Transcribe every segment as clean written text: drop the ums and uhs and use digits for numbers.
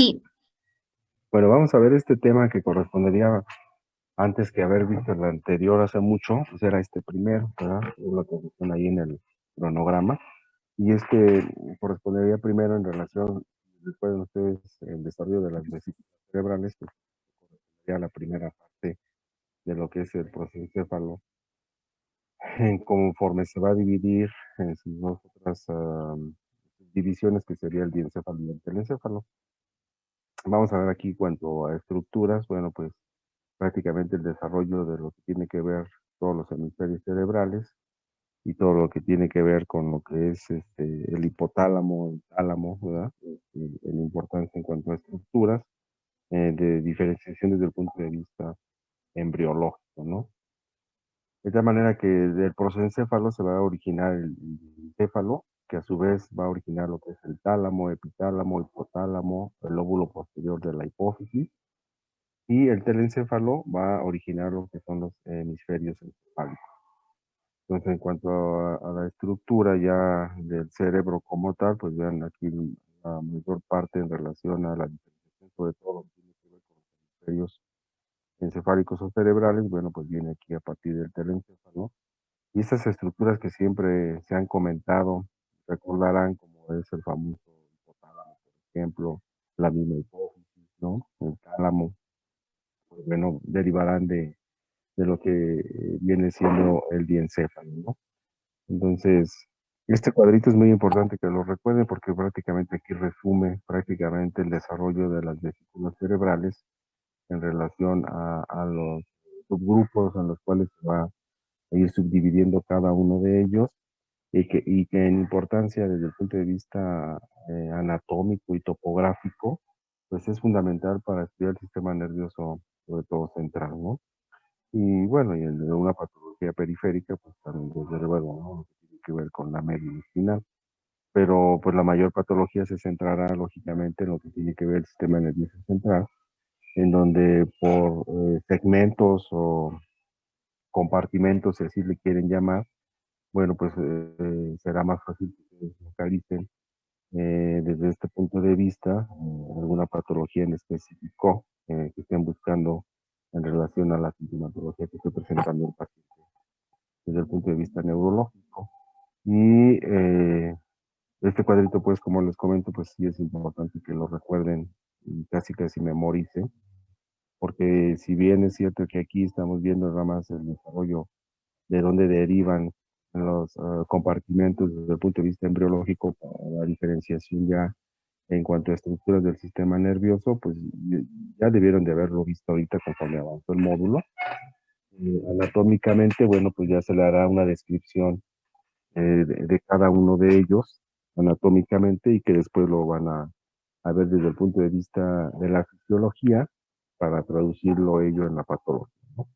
Sí, Bueno, vamos a ver este tema que correspondería antes que haber visto el anterior hace mucho, pues era este primero, ¿verdad? Es lo que están ahí en el cronograma. Y este correspondería primero en relación, después de ustedes, el desarrollo de las vesículas cerebrales, pues correspondería a la primera parte de lo que es el procencéfalo, en conforme se va a dividir en sus dos otras divisiones, que sería el diencéfalo y el telencéfalo. Vamos a ver aquí cuanto a estructuras, bueno, pues prácticamente el desarrollo de lo que tiene que ver todos los hemisferios cerebrales y todo lo que tiene que ver con lo que es el hipotálamo, el tálamo, ¿verdad? En importancia en cuanto a estructuras, de diferenciación desde el punto de vista embriológico, ¿no? De tal manera que del prosencéfalo se va a originar el encéfalo, que a su vez va a originar lo que es el tálamo, epitálamo, hipotálamo, el lóbulo posterior de la hipófisis, y el telencéfalo va a originar lo que son los hemisferios encefálicos. Entonces, en cuanto a la estructura ya del cerebro como tal, pues vean aquí la mayor parte en relación a la diferenciación, sobre todo lo que tiene que ver con los hemisferios encefálicos o cerebrales, bueno, pues viene aquí a partir del telencéfalo. Y estas estructuras que siempre se han comentado, recordarán como es el famoso hipotálamo, por ejemplo, la misma hipófisis, ¿no? El tálamo, pues bueno, derivarán de lo que viene siendo el diencéfalo, ¿no? Entonces, este cuadrito es muy importante que lo recuerden porque prácticamente aquí resume prácticamente el desarrollo de las vesículas cerebrales en relación a los subgrupos en los cuales se va a ir subdividiendo cada uno de ellos y que en importancia desde el punto de vista anatómico y topográfico, pues es fundamental para estudiar el sistema nervioso, sobre todo central, ¿no? Y bueno, y el de una patología periférica, pues también desde luego, ¿no? Lo que tiene que ver con la médula espinal. Pero pues la mayor patología se centrará lógicamente en lo que tiene que ver el sistema nervioso central, en donde por segmentos o compartimentos, si así le quieren llamar, bueno, pues será más fácil que se localicen desde este punto de vista alguna patología en específico que estén buscando en relación a la sintomatología que esté presentando el paciente desde el punto de vista neurológico. Y este cuadrito, pues, como les comento, pues sí es importante que lo recuerden y casi casi memoricen, porque si bien es cierto que aquí estamos viendo nada más el desarrollo de dónde derivan los compartimentos desde el punto de vista embriológico para la diferenciación ya en cuanto a estructuras del sistema nervioso, pues ya debieron de haberlo visto ahorita conforme avanzó el módulo. Anatómicamente, bueno, pues ya se le hará una descripción de cada uno de ellos anatómicamente y que después lo van a ver desde el punto de vista de la fisiología para traducirlo ello en la patología, ¿no?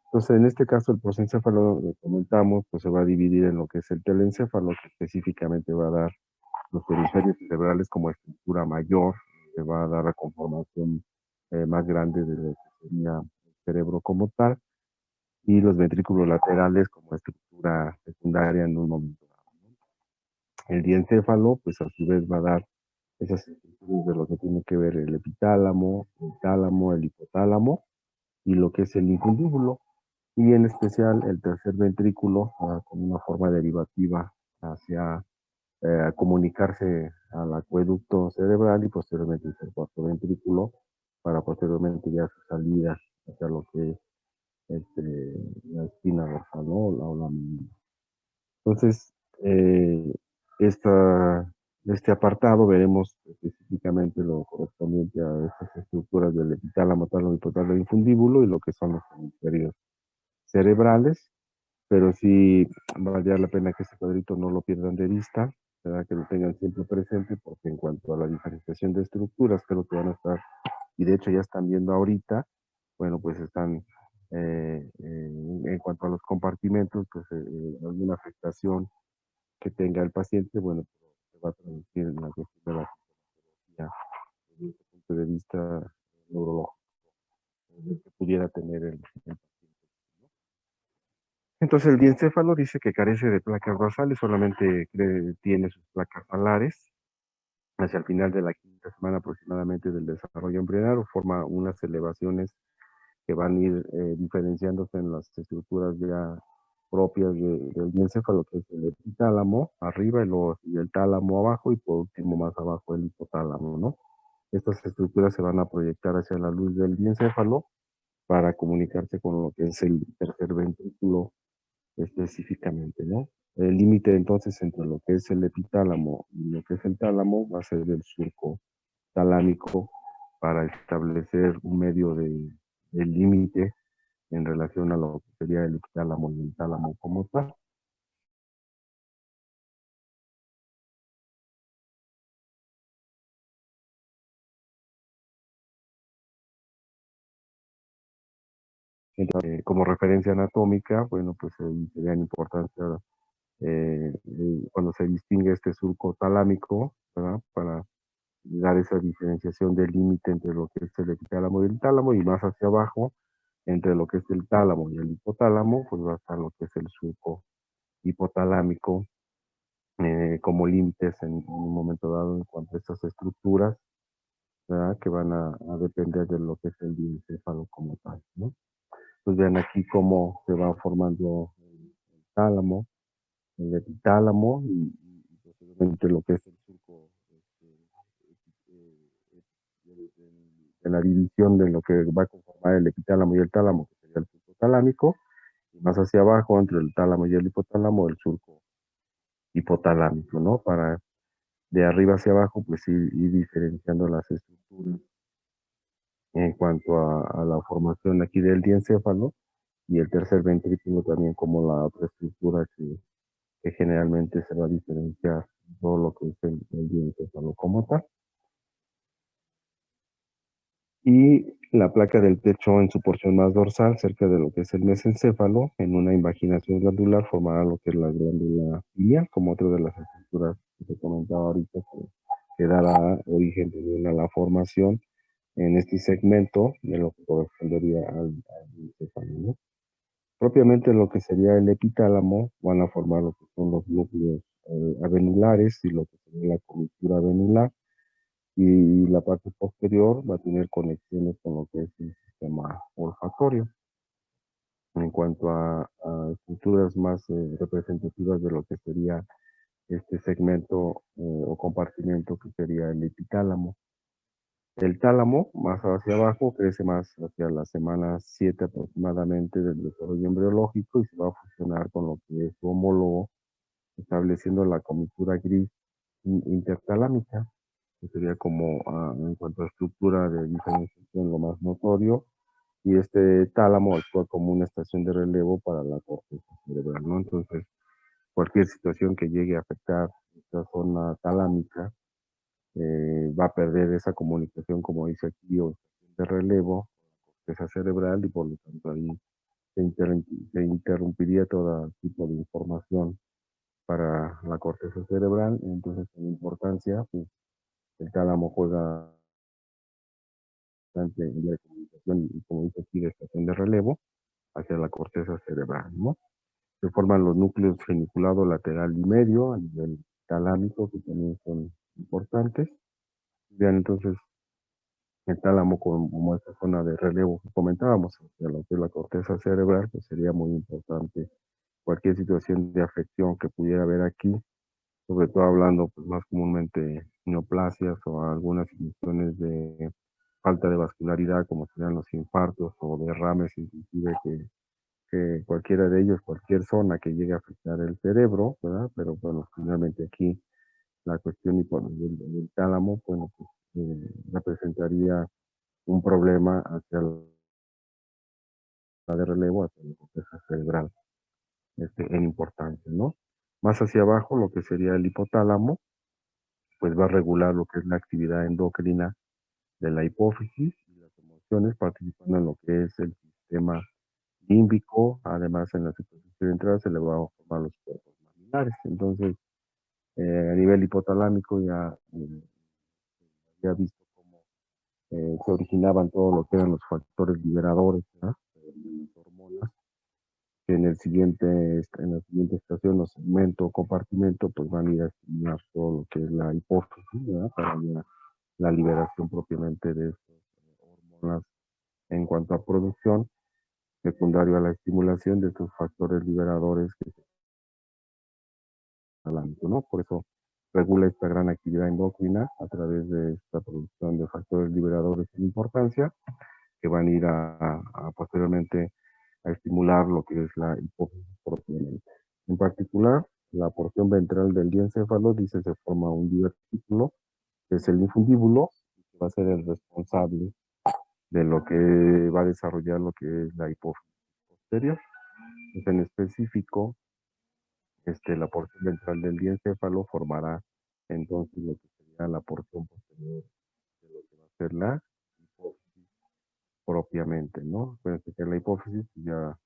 Entonces, en este caso, el prosencéfalo, comentamos, pues se va a dividir en lo que es el telencéfalo, que específicamente va a dar los hemisferios cerebrales como estructura mayor, que va a dar la conformación más grande de lo que sería el cerebro como tal, y los ventrículos laterales como estructura secundaria en un momento dado. El diencéfalo, pues a su vez va a dar esas estructuras de lo que tiene que ver el epitálamo, el tálamo, el hipotálamo y lo que es el infundíbulo, y en especial el tercer ventrículo con una forma derivativa hacia comunicarse al acueducto cerebral y posteriormente el cuarto ventrículo para posteriormente ya su salida hacia lo que es la espina dorsal, ¿no? O la medula. Entonces, esta, este apartado veremos específicamente lo correspondiente a estas estructuras del epitálamo, tálamo, hipotálamo, infundíbulo y lo que son los hemisferios cerebrales, pero sí valdría la pena que este cuadrito no lo pierdan de vista, ¿verdad? Que lo tengan siempre presente, porque en cuanto a la diferenciación de estructuras, creo que van a estar, y de hecho ya están viendo ahorita, bueno, pues están, en cuanto a los compartimentos, pues alguna afectación que tenga el paciente, bueno, pues, se va a traducir en la cuestión de la psicología desde el punto de vista neurológico que pudiera tener el paciente. Entonces el diencéfalo dice que carece de placas basales, solamente tiene sus placas alares, hacia el final de la quinta semana aproximadamente del desarrollo embrionario, forma unas elevaciones que van a ir diferenciándose en las estructuras ya propias del diencéfalo, que es el epitálamo arriba y el tálamo abajo y por último más abajo el hipotálamo, ¿no? Estas estructuras se van a proyectar hacia la luz del diencéfalo para comunicarse con lo que es el tercer ventrículo específicamente, ¿no? El límite entonces entre lo que es el epitálamo y lo que es el tálamo va a ser el surco talámico para establecer un medio de límite en relación a lo que sería el epitálamo y el tálamo como tal. Entonces, como referencia anatómica, bueno, pues sería importante cuando se distingue este surco talámico, ¿verdad? Para dar esa diferenciación del límite entre lo que es el epitálamo y el tálamo, y más hacia abajo, entre lo que es el tálamo y el hipotálamo, pues va a estar lo que es el surco hipotalámico como límites en un momento dado en cuanto a estas estructuras, ¿verdad? Que van a depender de lo que es el diencéfalo como tal, ¿no? Pues vean aquí cómo se va formando el tálamo, el epitálamo y posiblemente lo que es el surco de la división de lo que va a conformar el epitálamo y el tálamo, que sería el surco talámico, y más hacia abajo, entre el tálamo y el hipotálamo, el surco hipotalámico, ¿no? Para de arriba hacia abajo, pues ir diferenciando las estructuras en cuanto a la formación aquí del diencéfalo y el tercer ventrículo también como la otra estructura que generalmente se va a diferenciar todo lo que es el diencéfalo como tal. Y la placa del pecho en su porción más dorsal, cerca de lo que es el mesencéfalo, en una invaginación glandular formará lo que es la glándula pineal, como otra de las estructuras que se comentaba ahorita, que dará origen también a la formación en este segmento de lo que correspondería al encéfalo, ¿no? Propiamente lo que sería el epitálamo van a formar lo que son los núcleos avenulares y lo que sería la comisura avenular, y la parte posterior va a tener conexiones con lo que es el sistema olfatorio. En cuanto a estructuras más representativas de lo que sería este segmento o compartimento que sería el epitálamo. El tálamo, más hacia abajo, crece más hacia la semana 7 aproximadamente del desarrollo embriológico y se va a fusionar con lo que es su homólogo, estableciendo la comisura gris intertalámica, que sería como en cuanto a estructura de diferenciación lo más notorio, y este tálamo actúa como una estación de relevo para la corteza cerebral, ¿no? Entonces, cualquier situación que llegue a afectar esta zona talámica va a perder esa comunicación, como dice aquí, o estación de relevo, corteza cerebral, y por lo tanto ahí se interrumpiría todo tipo de información para la corteza cerebral. Entonces, en importancia, pues, el tálamo juega bastante en la comunicación y, como dice aquí, de estación de relevo hacia la corteza cerebral, ¿no? Se forman los núcleos geniculado lateral y medio a nivel talámico, que también son importantes. Vean entonces el tálamo como esa zona de relevo que comentábamos, hacia lo que es la corteza cerebral, pues sería muy importante cualquier situación de afección que pudiera haber aquí, sobre todo hablando pues, más comúnmente neoplasias o algunas situaciones de falta de vascularidad, como serían los infartos o derrames, inclusive que cualquiera de ellos, cualquier zona que llegue a afectar el cerebro, ¿verdad? Pero bueno, finalmente aquí la cuestión del tálamo, bueno, pues representaría un problema hacia la de relevo, hacia la corteza cerebral, en importancia, ¿no? Más hacia abajo, lo que sería el hipotálamo, pues va a regular lo que es la actividad endocrina de la hipófisis y las emociones, participando en lo que es el sistema límbico. Además, en la superficie ventral se le va a formar los cuerpos mamilares. Entonces, a nivel hipotalámico ya visto cómo se originaban todo lo que eran los factores liberadores, ¿verdad? De las hormonas, que en el en la siguiente estación o segmento o compartimento, pues van a ir a estimular todo lo que es la hipófisis, ¿verdad? Para la liberación propiamente de estas hormonas en cuanto a producción, secundario a la estimulación de estos factores liberadores que se talámico, ¿no? Por eso regula esta gran actividad endocrina a través de esta producción de factores liberadores de importancia que van a ir a posteriormente a estimular lo que es la hipófisis propiamente. En particular, la porción ventral del diencéfalo, dice, se forma un divertículo, que es el infundíbulo, que va a ser el responsable de lo que va a desarrollar lo que es la hipófisis posterior. Pues en específico, la porción ventral del diencéfalo formará entonces lo que sería la porción posterior de lo que va a ser la hipófisis propiamente, ¿no? Acuérdense que la hipófisis, ya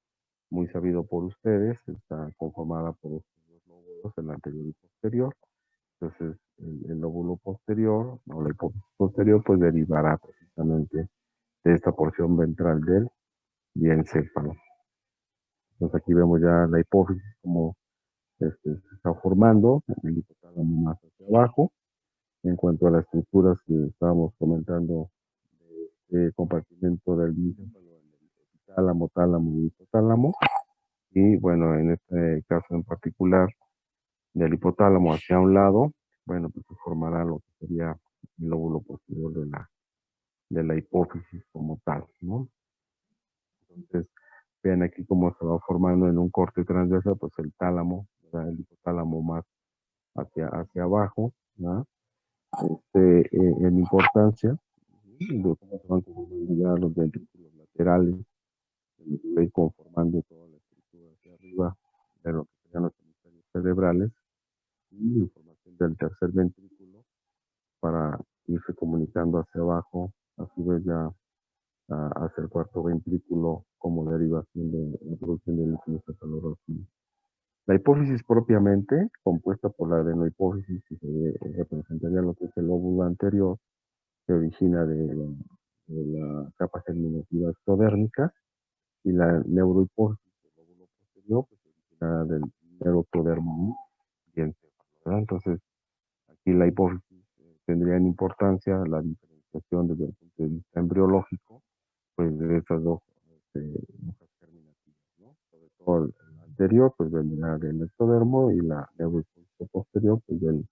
muy sabido por ustedes, está conformada por estos dos lóbulos, el anterior y posterior. Entonces, el lóbulo posterior, o la hipófisis posterior, pues derivará precisamente de esta porción ventral del diencéfalo. Entonces, aquí vemos ya la hipófisis como se está formando, el hipotálamo más hacia abajo. En cuanto a las estructuras que estábamos comentando, de compartimento del diencéfalo, el hipotálamo, tálamo y hipotálamo. Y bueno, en este caso en particular, del hipotálamo hacia un lado, bueno, pues se formará lo que sería el lóbulo posterior de la hipófisis como tal, ¿no? Entonces, vean aquí cómo se va formando en un corte transversal, pues el tálamo, ¿verdad? El hipotálamo más hacia abajo, ¿no? En importancia, de cómo se van conformando ya los ventrículos laterales, se va a ir conformando toda la estructura hacia arriba de lo que serían los hemisferios cerebrales, y información del tercer ventrículo para irse comunicando hacia abajo, a su vez ya hacia el cuarto ventrículo como derivación de la producción de líquido cefalorraquídeo. La hipófisis propiamente, compuesta por la adenohipófisis, que representaría lo que es el lóbulo anterior, se origina de la capa germinativa ectodérmica, y la neurohipófisis, el lóbulo posterior, pues se origina del neurotodermo y encéfalo. Entonces, aquí la hipófisis tendría en importancia la diferenciación desde el punto de vista embriológico, pues de estas dos hojas germinativas, ¿no? Sobre todo el anterior, pues vendrá del ectodermo, y la neurohipófisis posterior, pues del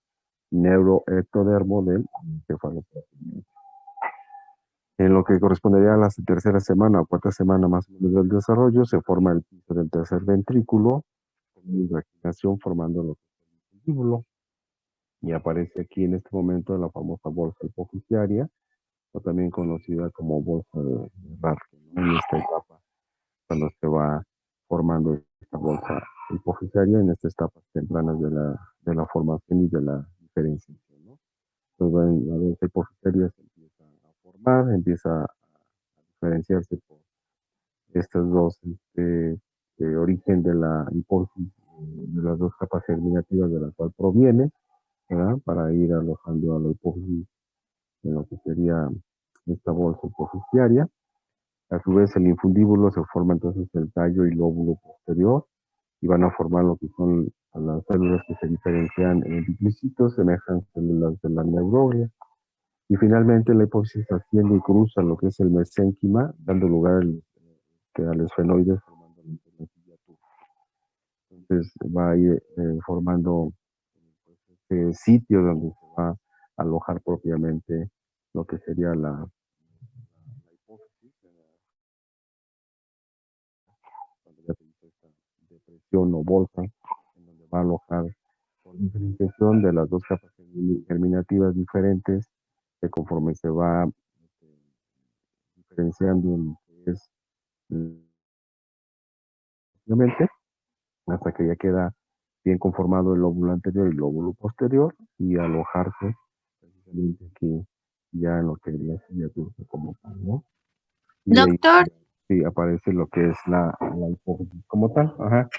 neuroectodermo del encéfalo. En lo que correspondería a la tercera semana o cuarta semana más o menos del desarrollo, se forma el piso del tercer ventrículo, con una imaginación formando lo que es el vestíbulo, y aparece aquí en este momento la famosa bolsa hipofisiaria, o también conocida como bolsa de Rarke, ¿no? En esta etapa, cuando se va formando esta bolsa hipofisiaria, en estas etapas tempranas de la formación y de la diferenciación, ¿no? Entonces, la bolsa hipofisiaria se empieza a formar, empieza a diferenciarse por estas dos, origen de la hipófisis, de las dos capas germinativas de la cual proviene, ¿verdad? Para ir alojando a la hipófisis en lo que sería esta bolsa hipofisiaria. A su vez, el infundíbulo se forma entonces el tallo y lóbulo posterior, y van a formar lo que son las células que se diferencian en diplicicitos, semejan células de la neuroglia. Y finalmente la hipófisis asciende y cruza lo que es el mesénquima, dando lugar a los esfenoides, formando la cicatriz. Entonces va a ir formando, pues, este sitio donde se va a alojar propiamente lo que sería la hipófisis, cuando ya se hizo esta depresión o bolsa, en donde va a alojar por diferenciación de las dos capas germinativas diferentes, que conforme se va diferenciando en lo que es, obviamente, hasta que ya queda bien conformado el lóbulo anterior y el lóbulo posterior, y alojarse precisamente aquí ya en lo que sería como tal, ¿no? Y ahí Doctor, sí aparece lo que es la hipófisis como tal. Ajá.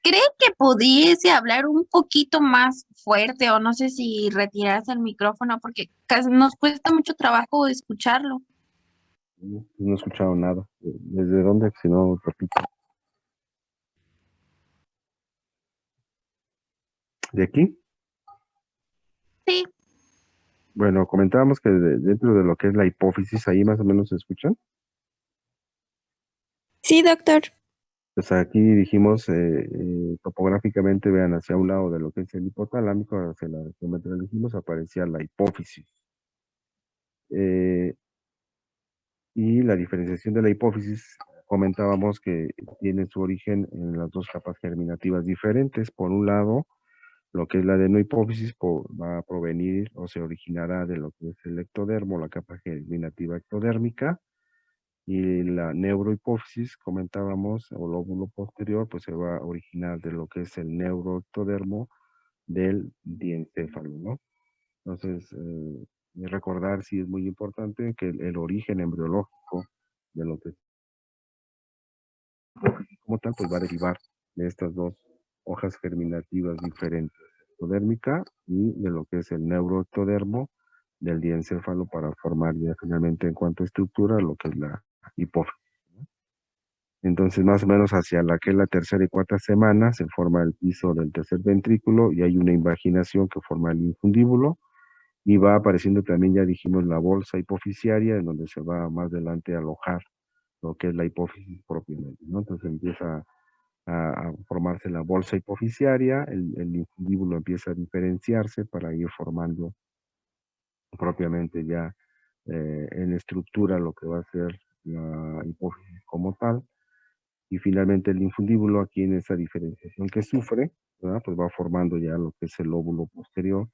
¿cree que pudiese hablar un poquito más fuerte o no sé si retirarse el micrófono porque casi nos cuesta mucho trabajo escucharlo? No he escuchado nada. ¿Desde dónde? Si no, repito. ¿De aquí? Sí, Bueno, comentábamos que dentro de lo que es la hipófisis, ahí más o menos se escuchan. Sí, doctor. Pues aquí dijimos topográficamente, vean hacia un lado de lo que es el hipotalámico, hacia la geometría dijimos, aparecía la hipófisis. Eh, y la diferenciación de la hipófisis, comentábamos que tiene su origen en las dos capas germinativas diferentes. Por un lado, lo que es la adenohipófisis va a provenir o se originará de lo que es el ectodermo, la capa germinativa ectodérmica, y la neurohipófisis, comentábamos, o lóbulo posterior, pues se va a originar de lo que es el neuroectodermo del diencéfalo, ¿no? Entonces, recordar sí es muy importante que el origen embriológico de lo que es hipófisis como tal, pues va a derivar de estas dos hojas germinativas diferentes, ectodérmica y de lo que es el neuroectodermo del diencéfalo para formar ya finalmente en cuanto a estructura lo que es la hipófisis. Entonces, más o menos hacia la que es la tercera y cuarta semana se forma el piso del tercer ventrículo y hay una invaginación que forma el infundíbulo y va apareciendo también, ya dijimos, la bolsa hipofisiaria en donde se va más adelante a alojar lo que es la hipófisis propiamente, ¿no? Entonces empieza a formarse la bolsa hipofisiaria, el infundíbulo empieza a diferenciarse para ir formando propiamente ya en estructura lo que va a ser la hipófisis como tal. Y finalmente el infundíbulo, aquí en esa diferenciación que sufre, ¿verdad? Pues va formando ya lo que es el lóbulo posterior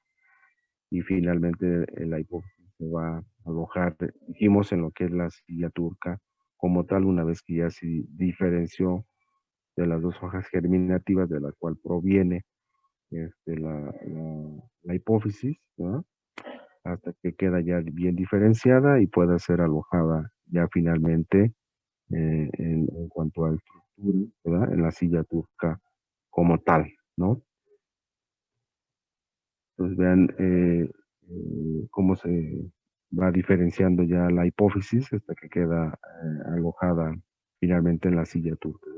y finalmente la hipófisis se va a alojar, dijimos, en lo que es la silla turca como tal, una vez que ya se diferenció de las dos hojas germinativas de la cual proviene la hipófisis, ¿verdad? Hasta que queda ya bien diferenciada y pueda ser alojada ya finalmente en cuanto a estructura, ¿verdad? En la silla turca como tal, ¿no? Entonces vean cómo se va diferenciando ya la hipófisis hasta que queda alojada finalmente en la silla turca, ¿no?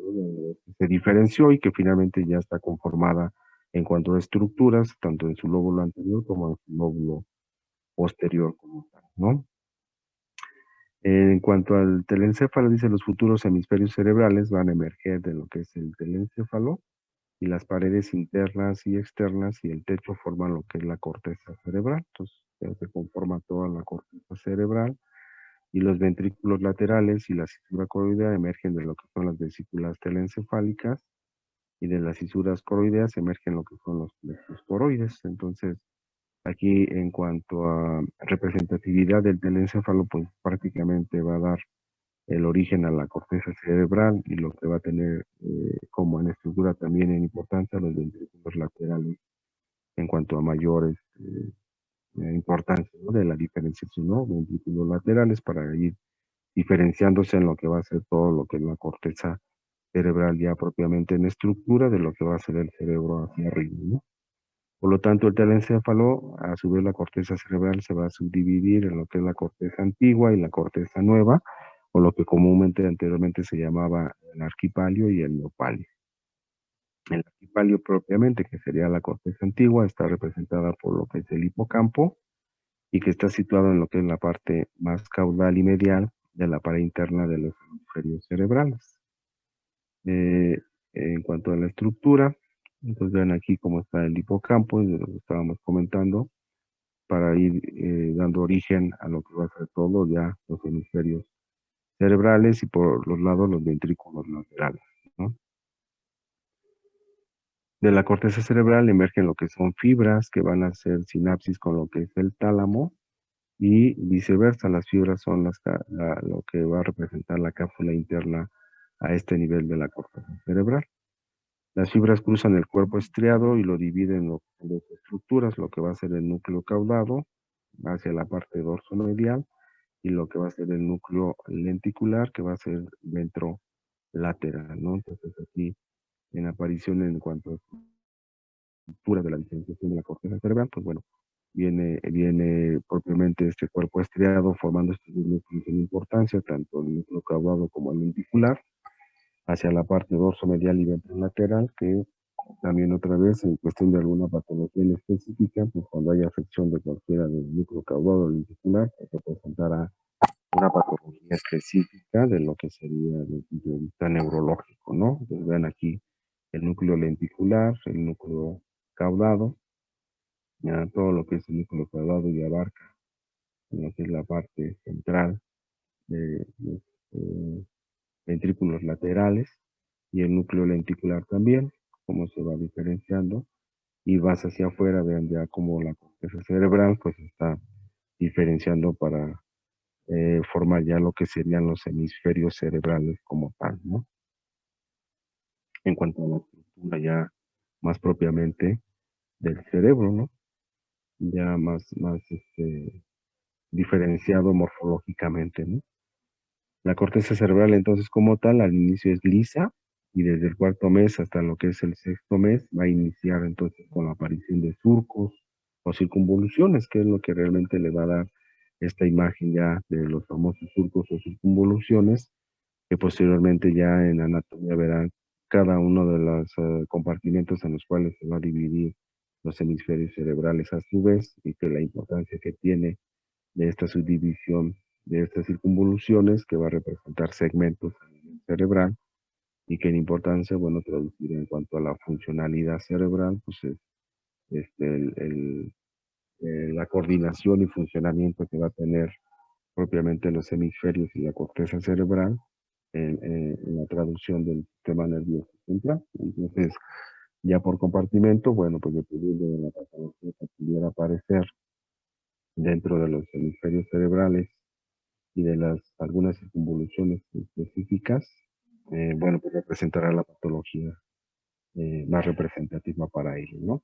Se diferenció y que finalmente ya está conformada en cuanto a estructuras, tanto en su lóbulo anterior como en su lóbulo posterior como tal, ¿no? En cuanto al telencéfalo, dice los futuros hemisferios cerebrales van a emerger de lo que es el telencéfalo y las paredes internas y externas y el techo forman lo que es la corteza cerebral. Entonces, ya se conforma toda la corteza cerebral y los ventrículos laterales y la cisura coroidea emergen de lo que son las vesículas telencefálicas y de las cisuras coroideas emergen lo que son los plexos coroides. Entonces, aquí en cuanto a representatividad del telencéfalo, pues prácticamente va a dar el origen a la corteza cerebral y lo que va a tener como en estructura también en importancia los ventrículos laterales en cuanto a mayor importancia, ¿no? De la diferenciación, ¿no? Ventrículos laterales para ir diferenciándose en lo que va a ser todo lo que es la corteza cerebral ya propiamente en estructura de lo que va a ser el cerebro hacia arriba, ¿no? Por lo tanto, el telencéfalo, a su vez la corteza cerebral se va a subdividir en lo que es la corteza antigua y la corteza nueva, o lo que comúnmente anteriormente se llamaba el arquipalio y el neopalio. El arquipalio propiamente, que sería la corteza antigua, está representada por lo que es el hipocampo y que está situado en lo que es la parte más caudal y medial de la pared interna de los hemisferios cerebrales. En cuanto a la estructura, entonces vean aquí cómo está el hipocampo, y lo que estábamos comentando, para ir dando origen a lo que va a ser todo ya los hemisferios cerebrales y por los lados los ventrículos laterales, ¿no? De la corteza cerebral emergen lo que son fibras que van a hacer sinapsis con lo que es el tálamo y viceversa, las fibras son lo que va a representar la cápsula interna a este nivel de la corteza cerebral. Las fibras cruzan el cuerpo estriado y lo dividen en dos estructuras, lo que va a ser el núcleo caudado hacia la parte dorsomedial y lo que va a ser el núcleo lenticular, que va a ser ventrolateral, ¿no? Entonces aquí en aparición en cuanto a estructura de la diferenciación de la corteza cerebral, pues bueno, viene propiamente este cuerpo estriado formando estos dos núcleos en importancia, tanto el núcleo caudado como el lenticular, hacia la parte dorsomedial y ventrolateral, que También otra vez, en cuestión de alguna patología en específica, pues cuando haya afección de cualquiera del núcleo caudado o lenticular, pues se presentará una patología específica de lo que sería desde el punto de vista neurológico, ¿no? Entonces vean aquí el núcleo lenticular, el núcleo caudado, ya todo lo que es el núcleo caudado y abarca en lo que es la parte central de los ventrículos laterales y el núcleo lenticular también, cómo se va diferenciando y vas hacia afuera, vean ya cómo la corteza cerebral pues está diferenciando para formar ya lo que serían los hemisferios cerebrales como tal, ¿no? En cuanto a la estructura ya más propiamente del cerebro, ¿no? Ya más diferenciado morfológicamente, ¿no? La corteza cerebral entonces como tal al inicio es lisa y desde el cuarto mes hasta lo que es el sexto mes va a iniciar entonces con la aparición de surcos o circunvoluciones, que es lo que realmente le va a dar esta imagen ya de los famosos surcos o circunvoluciones, que posteriormente ya en anatomía verán cada uno de los compartimentos en los cuales se va a dividir los hemisferios cerebrales a su vez y que la importancia que tiene de esta subdivisión de estas circunvoluciones que va a representar segmentos a nivel cerebral y que en importancia, bueno, traducir en cuanto a la funcionalidad cerebral, pues es la coordinación y funcionamiento que va a tener propiamente los hemisferios y la corteza cerebral en la traducción del sistema nervioso central. Entonces, ya por compartimento, bueno, pues dependiendo de la patología que pudiera aparecer dentro de los hemisferios cerebrales y de las algunas circunvoluciones específicas, bueno, pues representará la patología más representativa para ello, ¿no?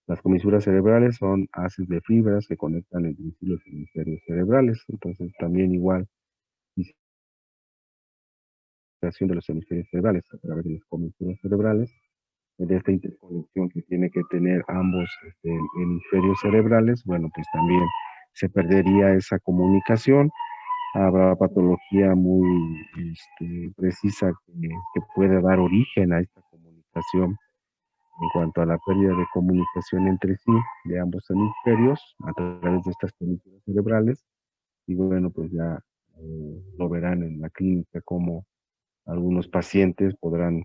Las comisuras cerebrales son haces de fibras que conectan entre sí los hemisferios cerebrales, entonces también igual disociación de los hemisferios cerebrales a través de las comisuras cerebrales, de esta interconexión que tiene que tener ambos hemisferios cerebrales, bueno, pues también se perdería esa comunicación. Habrá patología muy precisa que puede dar origen a esta comunicación en cuanto a la pérdida de comunicación entre sí de ambos hemisferios a través de estas comisuras cerebrales. Y bueno, pues ya lo verán en la clínica como algunos pacientes podrán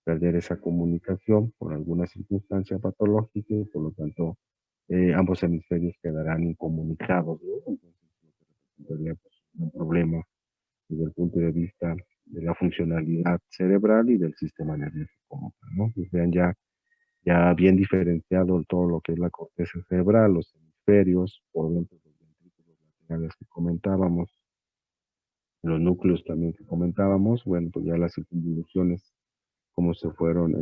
perder esa comunicación por alguna circunstancia patológica y por lo tanto ambos hemisferios quedarán incomunicados, ¿no? Entonces, sería pues, un problema desde el punto de vista de la funcionalidad cerebral y del sistema nervioso como tal, ¿no? Pues vean ya bien diferenciado todo lo que es la corteza cerebral, los hemisferios, por dentro de los ventrículos laterales que comentábamos, los núcleos también que comentábamos, bueno, pues ya las circunvoluciones, cómo se fueron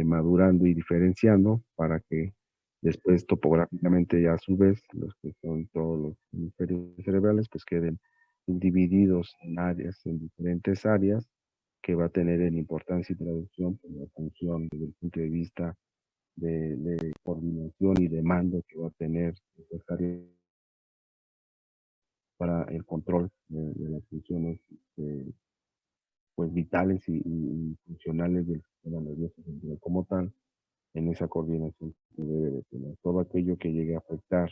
madurando y diferenciando para que después topográficamente ya a su vez los que son todos los hemisferios cerebrales pues queden divididos en áreas, en diferentes áreas que va a tener en importancia y traducción por la función desde el punto de vista de coordinación y de mando que va a tener esas áreas para el control de las funciones pues vitales y funcionales del sistema nervioso central como tal en esa coordinación que debe de tener. Todo aquello que llegue a afectar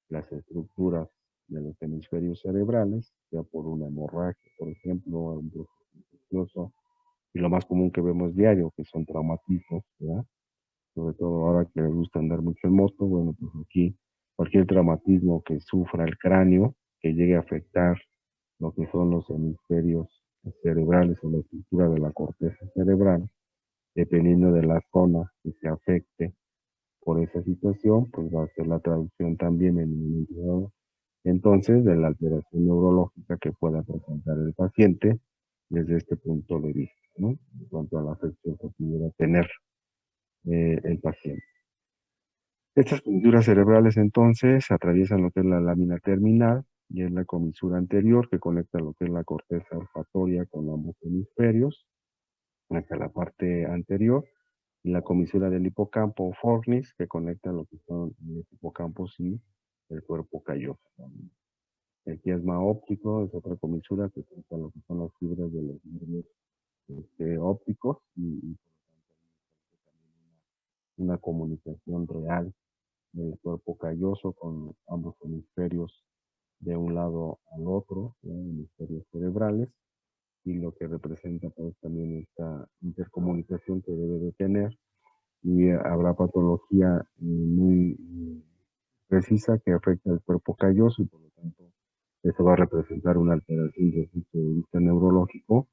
las estructuras de los hemisferios cerebrales, sea por una hemorragia, por ejemplo, un proceso infeccioso, y lo más común que vemos diario, que son traumatismos, ¿verdad? Sobre todo ahora que les gusta andar mucho en moto, bueno, pues aquí cualquier traumatismo que sufra el cráneo, que llegue a afectar lo que son los hemisferios cerebrales o la estructura de la corteza cerebral, dependiendo de la zona que se afecte por esa situación, pues va a ser la traducción también en un momento dado, entonces, de la alteración neurológica que pueda presentar el paciente desde este punto de vista, ¿no? En cuanto a la afección que pudiera tener el paciente. Estas comisuras cerebrales entonces atraviesan lo que es la lámina terminal y es la comisura anterior que conecta lo que es la corteza olfatoria con ambos hemisferios, hasta la parte anterior, y la comisura del hipocampo o fornis que conecta lo que son los hipocampos y el cuerpo calloso. El quiasma óptico es otra comisura que conecta lo que son las fibras de los nervios ópticos y una comunicación real del cuerpo calloso con ambos hemisferios de un lado al otro, hemisferios cerebrales, y lo que representa pues también esta intercomunicación que debe de tener. Y habrá patología muy precisa que afecta al cuerpo calloso y por lo tanto eso va a representar una alteración desde el punto de vista neurológico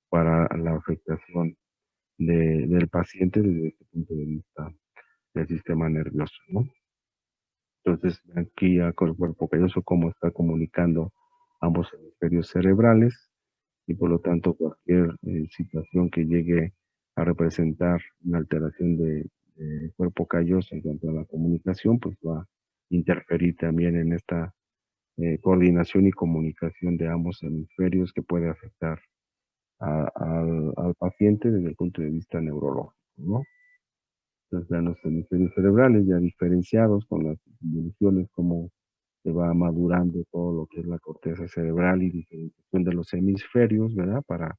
para la afectación del paciente desde este punto de vista del sistema nervioso, ¿no? Entonces, aquí ya con el cuerpo calloso, cómo está comunicando ambos hemisferios cerebrales y por lo tanto cualquier situación que llegue a representar una alteración de cuerpo calloso en cuanto a la comunicación, pues va a interferir también en esta coordinación y comunicación de ambos hemisferios que puede afectar al paciente desde el punto de vista neurológico, ¿no? Entonces, ya los hemisferios cerebrales ya diferenciados con las evoluciones, como se va madurando todo lo que es la corteza cerebral y diferenciación de los hemisferios, ¿verdad? Para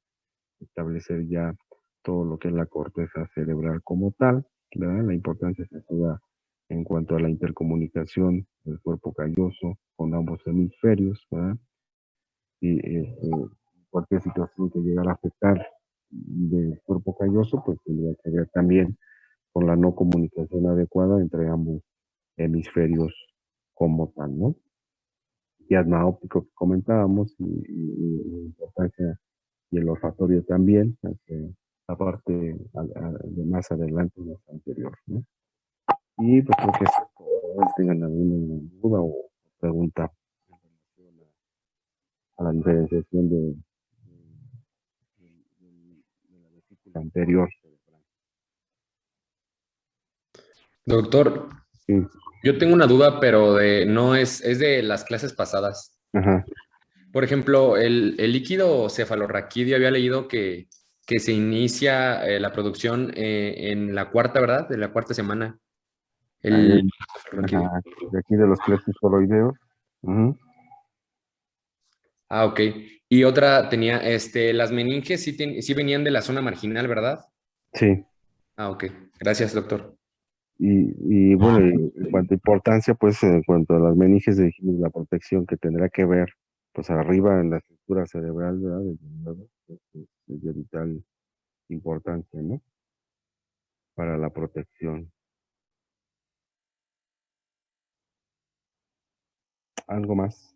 establecer ya todo lo que es la corteza cerebral como tal, ¿verdad? La importancia se da en cuanto a la intercomunicación del cuerpo calloso con ambos hemisferios, ¿verdad? Y cualquier situación que llegara a afectar del cuerpo calloso, pues tendría que ver también con la no comunicación adecuada entre ambos hemisferios como tal, ¿no? Diasma óptico que comentábamos y la importancia y el olfatorio también, la parte de más adelante, más anterior, ¿no? Y pues creo que si tengan alguna duda o pregunta en relación a la diferenciación de la vesícula anterior. Doctor, Sí, yo tengo una duda, pero no es de las clases pasadas. ajá. Por ejemplo, el líquido cefalorraquídeo había leído que se inicia la producción en la cuarta, ¿verdad? De la cuarta semana. Ahí, El cefalorraquídeo. ajá, de aquí de los plexos coloideos. Ujú. Ah, ok. Y otra tenía, las meninges sí venían de la zona marginal, ¿verdad? Sí, Ah, ok. Gracias, doctor. y bueno, en cuanto a importancia, pues en cuanto a las meninges, dijimos la protección que tendrá que ver, pues arriba en la estructura cerebral, ¿verdad? Desde luego, pues, es de vital importancia, ¿no? Para la protección. ¿Algo más?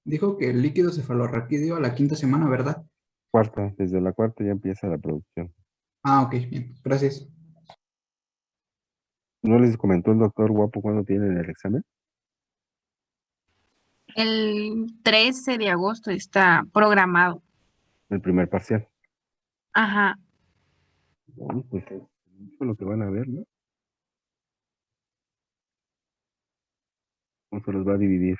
Dijo que el líquido cefalorraquídeo a la quinta semana, ¿verdad? Cuarta, desde la cuarta ya empieza la producción. Ah, ok, bien, gracias. ¿No les comentó el doctor Guapo cuándo tienen el examen? El 13 de agosto está programado. El primer parcial. Ajá. Bueno, pues es mucho lo que van a ver, ¿no? ¿Cómo se los va a dividir?